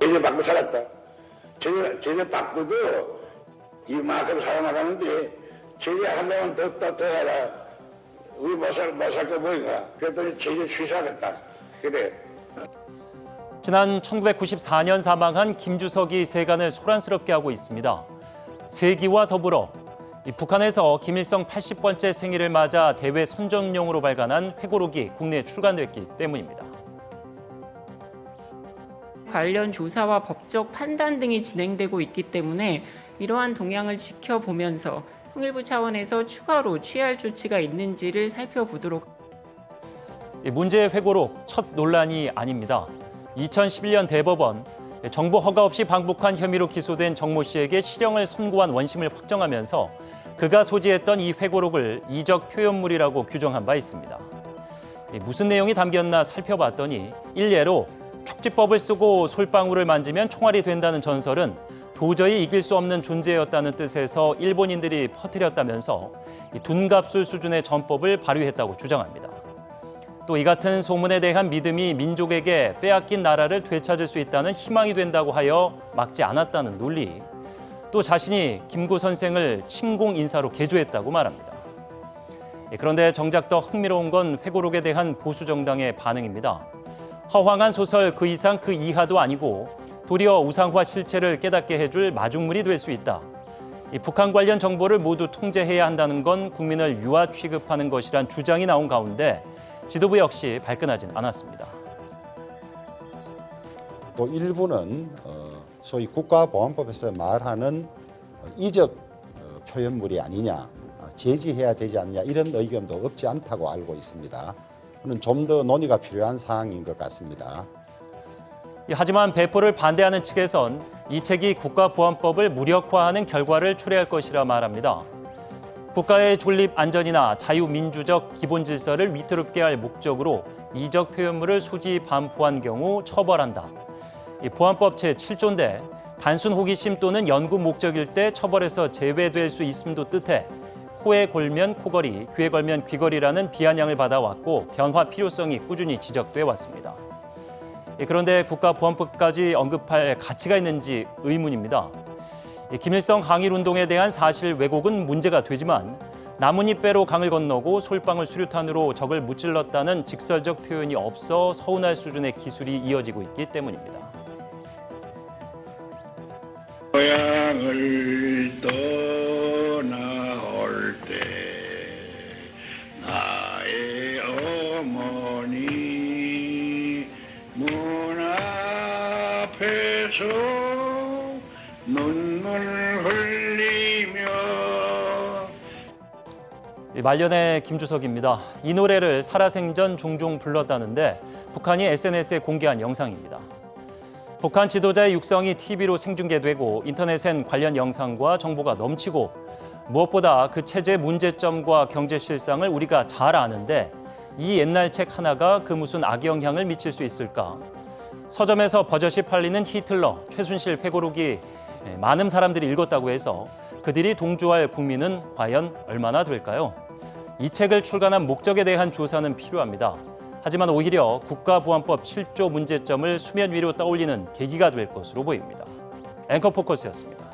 제재받고 살았다. 제재받고도 이만큼 살아나가는데 제재하려면 더 해라. 우리 못 살까 보니까. 그랬더니 제재 취소하겠다. 그래. 지난 1994년 사망한 김주석이 세간을 소란스럽게 하고 있습니다. 세기와 더불어 북한에서 김일성 80번째 생일을 맞아 대외 선정용으로 발간한 회고록이 국내에 출간됐기 때문입니다. 관련 조사와 법적 판단 등이 진행되고 있기 때문에 이러한 동향을 지켜보면서 통일부 차원에서 추가로 취할 조치가 있는지를 살펴보도록. 문제의 회고록 첫 논란이 아닙니다. 2011년 대법원 정보 허가 없이 방북한 혐의로 기소된 정모 씨에게 실형을 선고한 원심을 확정하면서 그가 소지했던 이 회고록을 이적 표현물이라고 규정한 바 있습니다. 무슨 내용이 담겼나 살펴봤더니 일례로 축지법을 쓰고 솔방울을 만지면 총알이 된다는 전설은 도저히 이길 수 없는 존재였다는 뜻에서 일본인들이 퍼뜨렸다면서 둔갑술 수준의 전법을 발휘했다고 주장합니다. 또 이 같은 소문에 대한 믿음이 민족에게 빼앗긴 나라를 되찾을 수 있다는 희망이 된다고 하여 막지 않았다는 논리, 또 자신이 김구 선생을 침공 인사로 개조했다고 말합니다. 그런데 정작 더 흥미로운 건 회고록에 대한 보수 정당의 반응입니다. 허황한 소설 그 이상 그 이하도 아니고 도리어 우상화 실체를 깨닫게 해줄 마중물이 될 수 있다. 북한 관련 정보를 모두 통제해야 한다는 건 국민을 유아 취급하는 것이란 주장이 나온 가운데 지도부 역시 발끈하진 않았습니다. 또 일부는 소위 국가보안법에서 말하는 이적 표현물이 아니냐, 제지해야 되지 않냐 이런 의견도 없지 않다고 알고 있습니다. 좀 더 논의가 필요한 사항인 것 같습니다. 하지만 배포를 반대하는 측에선 이 책이 국가보안법을 무력화하는 결과를 초래할 것이라 말합니다. 국가의 존립 안전이나 자유민주적 기본 질서를 위태롭게 할 목적으로 이적 표현물을 소지 반포한 경우 처벌한다. 보안법 제7조인데 단순 호기심 또는 연구 목적일 때 처벌에서 제외될 수 있음도 뜻해 코에 걸면 코걸이, 귀에 걸면 귀걸이라는 비아냥을 받아왔고 변화 필요성이 꾸준히 지적돼 왔습니다. 그런데 국가보안법까지 언급할 가치가 있는지 의문입니다. 김일성 항일운동에 대한 사실 왜곡은 문제가 되지만 나뭇잎배로 강을 건너고 솔방울 수류탄으로 적을 무찔렀다는 직설적 표현이 없어 서운할 수준의 기술이 이어지고 있기 때문입니다. 고향을 떠나올 때 나의 어머니 문 앞에서 눈물 흘리며. 말년의 김주석입니다. 이 노래를 살아생전 종종 불렀다는데 북한이 SNS에 공개한 영상입니다. 북한 지도자의 육성이 TV로 생중계되고 인터넷엔 관련 영상과 정보가 넘치고 무엇보다 그 체제의 문제점과 경제 실상을 우리가 잘 아는데 이 옛날 책 하나가 그 무슨 악영향을 미칠 수 있을까? 서점에서 버젓이 팔리는 히틀러, 최순실 회고록이 많은 사람들이 읽었다고 해서 그들이 동조할 국민은 과연 얼마나 될까요? 이 책을 출간한 목적에 대한 조사는 필요합니다. 하지만 오히려 국가보안법 7조 문제점을 수면 위로 떠올리는 계기가 될 것으로 보입니다. 앵커 포커스였습니다.